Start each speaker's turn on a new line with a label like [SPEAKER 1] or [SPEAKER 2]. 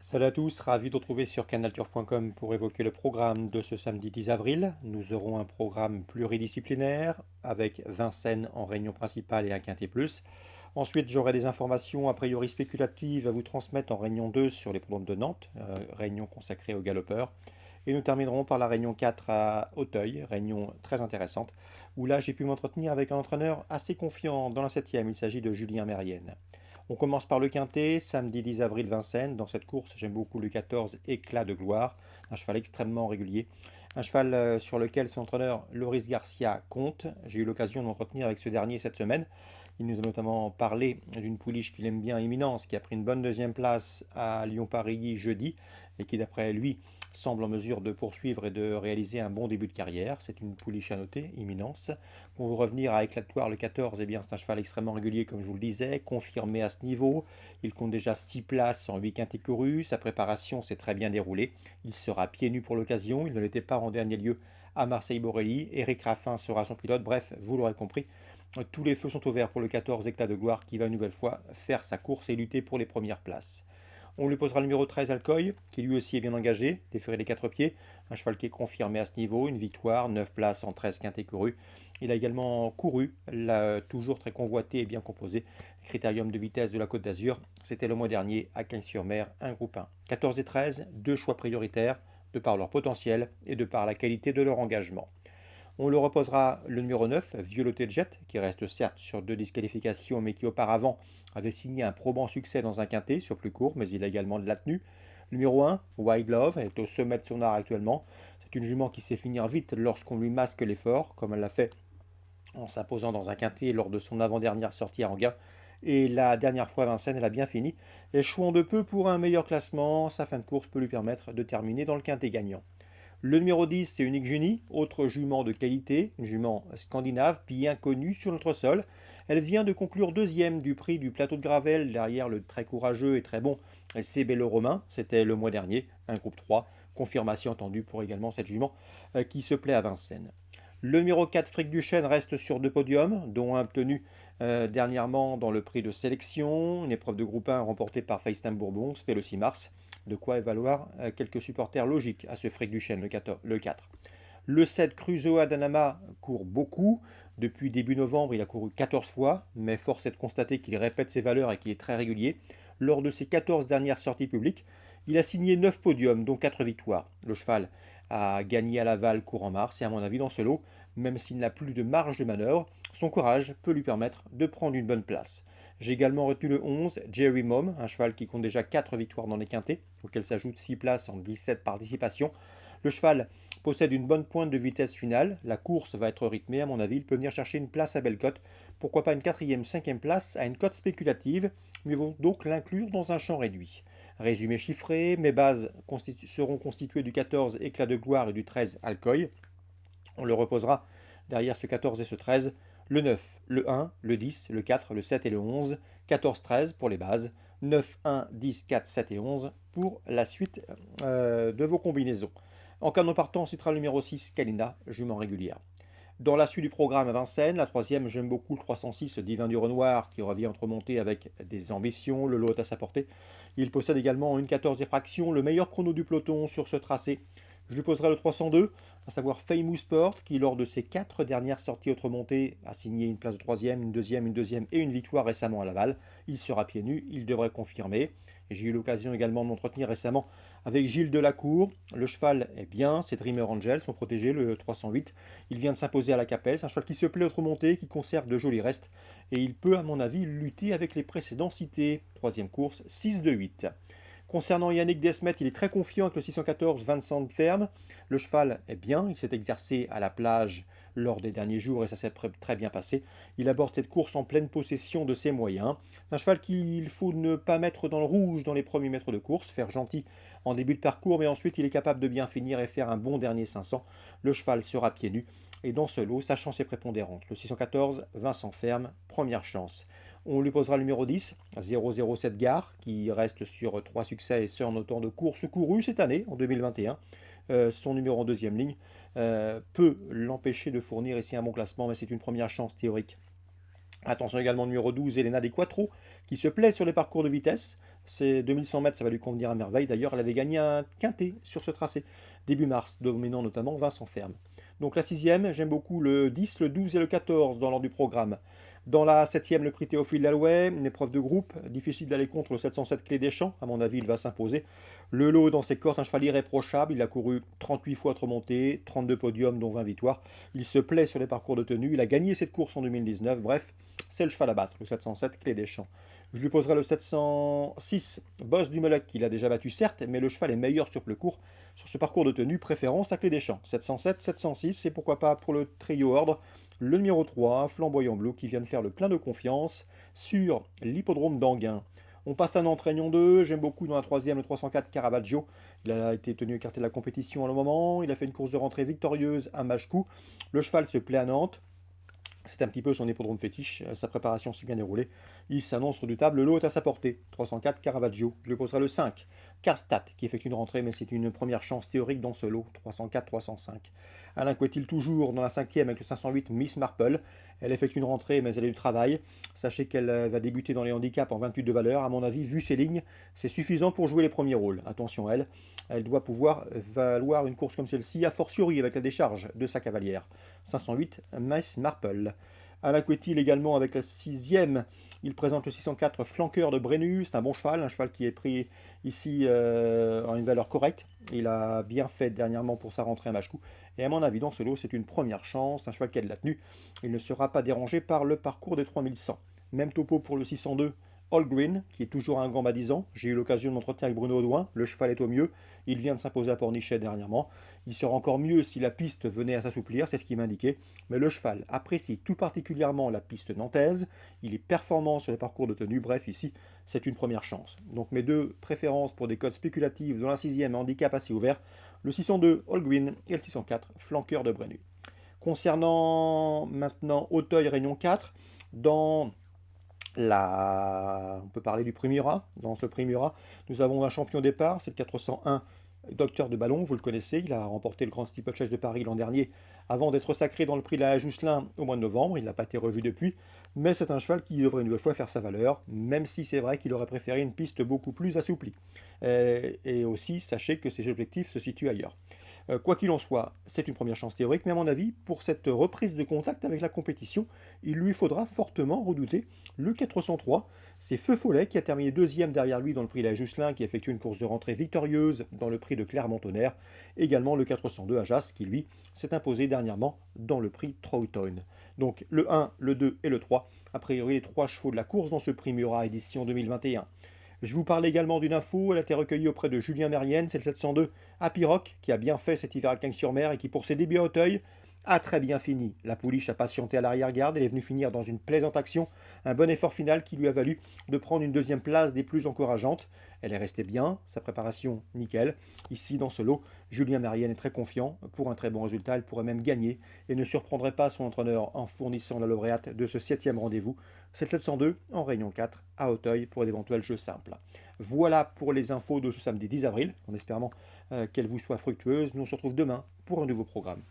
[SPEAKER 1] Salut à tous, ravi de vous retrouver sur canalturf.com pour évoquer le programme de ce samedi 10 avril. Nous aurons un programme pluridisciplinaire avec Vincennes en réunion principale et un quintet plus. Ensuite, j'aurai des informations a priori spéculatives à vous transmettre en réunion 2 sur les programmes de Nantes, réunion consacrée aux galopeurs. Et nous terminerons par la réunion 4 à Auteuil, réunion très intéressante, où là j'ai pu m'entretenir avec un entraîneur assez confiant dans la 7e. Il s'agit de Julien Mérienne. On commence par le quintet, samedi 10 avril Vincennes. Dans cette course, j'aime beaucoup le 14 Éclat de gloire, un cheval extrêmement régulier. Un cheval sur lequel son entraîneur Loris Garcia compte. J'ai eu l'occasion de m'entretenir avec ce dernier cette semaine. Il nous a notamment parlé d'une pouliche qu'il aime bien, Éminence, qui a pris une bonne deuxième place à Lyon-Paris jeudi et qui, d'après lui, semble en mesure de poursuivre et de réaliser un bon début de carrière. C'est une pouliche à noter, Imminence. Pour vous revenir à Éclatoire, le 14, eh bien, c'est un cheval extrêmement régulier, comme je vous le disais, confirmé à ce niveau. Il compte déjà 6 places en 8 quintés courus. Sa préparation s'est très bien déroulée. Il sera pieds nus pour l'occasion. Il ne l'était pas en dernier lieu à Marseille-Borelli. Éric Raffin sera son pilote. Bref, vous l'aurez compris, tous les feux sont ouverts pour le 14 Éclat de gloire qui va une nouvelle fois faire sa course et lutter pour les premières places. On lui posera le numéro 13 Alcoy, qui lui aussi est bien engagé, déféré des 4 pieds, un cheval qui est confirmé à ce niveau, une victoire, 9 places en 13 quintés courus. Il a également couru, toujours très convoité et bien composé, Critérium de vitesse de la Côte d'Azur. C'était le mois dernier à Cagnes-sur-Mer, un groupe 1. 14 et 13, deux choix prioritaires, de par leur potentiel et de par la qualité de leur engagement. On le reposera le numéro 9, Violeté Jet, qui reste certes sur 2 disqualifications, mais qui auparavant avait signé un probant succès dans un quintet sur plus court, mais il a également de la tenue. Numéro 1, Wild Love, elle est au sommet de son art actuellement. C'est une jument qui sait finir vite lorsqu'on lui masque l'effort, comme elle l'a fait en s'imposant dans un quintet lors de son avant-dernière sortie à Anguin. Et la dernière fois à Vincennes, elle a bien fini. Échouant de peu pour un meilleur classement, sa fin de course peut lui permettre de terminer dans le quintet gagnant. Le numéro 10, c'est Unique Junie, autre jument de qualité, une jument scandinave bien connue sur notre sol. Elle vient de conclure deuxième du prix du plateau de Gravel, derrière le très courageux et très bon CB Le Romain. C'était le mois dernier, un groupe 3. Confirmation entendue pour également cette jument qui se plaît à Vincennes. Le numéro 4, Fric du Chêne, reste sur 2 podiums, dont un obtenu dernièrement dans le prix de sélection, une épreuve de groupe 1 remportée par FaceTime Bourbon, c'était le 6 mars. De quoi évaluer quelques supporters logiques à ce Fric du Chêne, le 4. Le 7, Crusoe Danama, court beaucoup. Depuis début novembre, il a couru 14 fois, mais force est de constater qu'il répète ses valeurs et qu'il est très régulier. Lors de ses 14 dernières sorties publiques, il a signé 9 podiums, dont 4 victoires. Le cheval a gagné à Laval courant mars, et à mon avis, dans ce lot, même s'il n'a plus de marge de manœuvre, son courage peut lui permettre de prendre une bonne place. J'ai également retenu le 11, Jerry Mom, un cheval qui compte déjà 4 victoires dans les quintés, auxquelles s'ajoutent 6 places en 17 participations. Le cheval possède une bonne pointe de vitesse finale, la course va être rythmée, à mon avis, il peut venir chercher une place à belle cote. Pourquoi pas une 4e, 5e place à une cote spéculative, mais vont donc l'inclure dans un champ réduit. Résumé chiffré, mes bases seront constituées du 14 Éclat de gloire et du 13 Alcoy. On le reposera derrière ce 14 et ce 13, le 9, le 1, le 10, le 4, le 7 et le 11, 14-13 pour les bases, 9, 1, 10, 4, 7 et 11 pour la suite de vos combinaisons. En cas de partant, on citera le numéro 6, Kalina, jument régulière. Dans la suite du programme à Vincennes, la 3e, j'aime beaucoup le 306, Divin du Renoir, qui revient entre remonter avec des ambitions, le lot est à sa portée. Il possède également une 14 effraction, le meilleur chrono du peloton sur ce tracé. Je lui poserai le 302, à savoir Famous Sport, qui lors de ses 4 dernières sorties autre montée a signé une place de 3e, une 2e et une victoire récemment à Laval. Il sera pieds nus, il devrait confirmer. Et j'ai eu l'occasion également de m'entretenir récemment avec Gilles Delacour. Le cheval est bien, c'est Dreamer Angel, son protégé, le 308. Il vient de s'imposer à la Capelle, c'est un cheval qui se plaît autre montée, qui conserve de jolis restes. Et il peut, à mon avis, lutter avec les précédents cités. 3e course, 6 de 8. Concernant Yannick Desmet, il est très confiant avec le 614 Vincent de Ferme. Le cheval est bien, il s'est exercé à la plage lors des derniers jours et ça s'est très bien passé. Il aborde cette course en pleine possession de ses moyens. C'est un cheval qu'il faut ne pas mettre dans le rouge dans les premiers mètres de course, faire gentil en début de parcours, mais ensuite il est capable de bien finir et faire un bon dernier 500. Le cheval sera pieds nus et dans ce lot, sa chance est prépondérante. Le 614, Vincent Ferme, première chance. On lui posera le numéro 10, 007 Gare, qui reste sur 3 succès et ce en autant de courses courues cette année, en 2021. Son numéro en deuxième ligne peut l'empêcher de fournir ici un bon classement, mais c'est une première chance théorique. Attention également au numéro 12, Elena Des Quattro, qui se plaît sur les parcours de vitesse. C'est 2100 mètres, ça va lui convenir à merveille. D'ailleurs, elle avait gagné un quintet sur ce tracé, début mars, dominant notamment Vincent Ferme. Donc la sixième, j'aime beaucoup le 10, le 12 et le 14 dans l'ordre du programme. Dans la septième, le prix Théophile Lalouet, une épreuve de groupe, difficile d'aller contre le 707 Clé des Champs, à mon avis il va s'imposer. Le lot dans ses cordes, un cheval irréprochable, il a couru 38 fois trop monté, 32 podiums dont 20 victoires. Il se plaît sur les parcours de tenue, il a gagné cette course en 2019, bref, c'est le cheval à battre, le 707 Clé des Champs. Je lui poserai le 706 Boss du Moloc, qu'il a déjà battu certes, mais le cheval est meilleur sur le court, sur ce parcours de tenue, préférence à Clé des Champs. 707, 706, et pourquoi pas pour le trio ordre, le numéro 3, Flamboyant Bleu, qui vient de faire le plein de confiance sur l'hippodrome d'Anguin. On passe à Nantes Réunion 2, j'aime beaucoup dans la troisième le 304 Caravaggio. Il a été tenu écarté de la compétition à un moment, il a fait une course de rentrée victorieuse à Machecou. Le cheval se plaît à Nantes. C'est un petit peu son hippodrome fétiche, sa préparation s'est bien déroulée. Il s'annonce redoutable, le lot est à sa portée. 304 Caravaggio, je lui poserai le 5. Karstadt qui effectue une rentrée, mais c'est une première chance théorique dans ce lot. 304-305. Alain Couetil toujours dans la cinquième avec le 508 Miss Marple. Elle effectue une rentrée, mais elle a eu du travail. Sachez qu'elle va débuter dans les handicaps en 28 de valeur. À mon avis, vu ses lignes, c'est suffisant pour jouer les premiers rôles. Attention, elle doit pouvoir valoir une course comme celle-ci, a fortiori avec la décharge de sa cavalière. 508 Miss Marple. Alain Couetil également avec la sixième. Il présente le 604 Flanqueur de Brennus. C'est un bon cheval, un cheval qui est pris ici en une valeur correcte. Il a bien fait dernièrement pour sa rentrée à Machecou. Et à mon avis, dans ce lot, c'est une première chance. Un cheval qui a de la tenue. Il ne sera pas dérangé par le parcours des 3100. Même topo pour le 602 All Green, qui est toujours un grand balisant. J'ai eu l'occasion de m'entretenir avec Bruno Audouin. Le cheval est au mieux. Il vient de s'imposer à Pornichet dernièrement. Il sera encore mieux si la piste venait à s'assouplir, c'est ce qu'il m'indiquait. Mais le cheval apprécie tout particulièrement la piste nantaise. Il est performant sur les parcours de tenue. Bref, ici, c'est une première chance. Donc mes deux préférences pour des codes spéculatifs dans la sixième handicap assez ouvert, le 602 All Green et le 604 Flanqueur de Brennus. Concernant maintenant Auteuil Réunion 4, on peut parler du prix Murat. Dans ce prix Murat, nous avons un champion départ, c'est le 401 Docteur de Ballon, vous le connaissez, il a remporté le Grand Steeplechase de Paris l'an dernier avant d'être sacré dans le prix de la Jousselin au mois de novembre. Il n'a pas été revu depuis, mais c'est un cheval qui devrait une nouvelle fois faire sa valeur, même si c'est vrai qu'il aurait préféré une piste beaucoup plus assouplie. Et aussi, sachez que ses objectifs se situent ailleurs. Quoi qu'il en soit, c'est une première chance théorique, mais à mon avis, pour cette reprise de contact avec la compétition, il lui faudra fortement redouter le 403. C'est Feu Follet qui a terminé deuxième derrière lui dans le prix de la Jousselin, qui effectue une course de rentrée victorieuse dans le prix de Clermont-Tonnerre. Également le 402 Ajas qui, lui, s'est imposé dernièrement dans le prix Troughton. Donc le 1, le 2 et le 3, a priori les trois chevaux de la course dans ce prix Murat édition 2021. Je vous parle également d'une info, elle a été recueillie auprès de Julien Mérienne, c'est le 702 Happy Rock, qui a bien fait cet hiver à Cagnes-sur-Mer et qui, pour ses débuts à Auteuil, a très bien fini. La pouliche a patienté à l'arrière-garde, elle est venue finir dans une plaisante action, un bon effort final qui lui a valu de prendre une deuxième place des plus encourageantes. Elle est restée bien, sa préparation nickel. Ici, dans ce lot, Julien Mérienne est très confiant. Pour un très bon résultat, elle pourrait même gagner et ne surprendrait pas son entraîneur en fournissant la lauréate de ce 7e rendez-vous. C'est le 702 en Réunion 4 à Auteuil pour d'éventuels jeux simples. Voilà pour les infos de ce samedi 10 avril, en espérant qu'elles vous soient fructueuses. Nous on se retrouve demain pour un nouveau programme.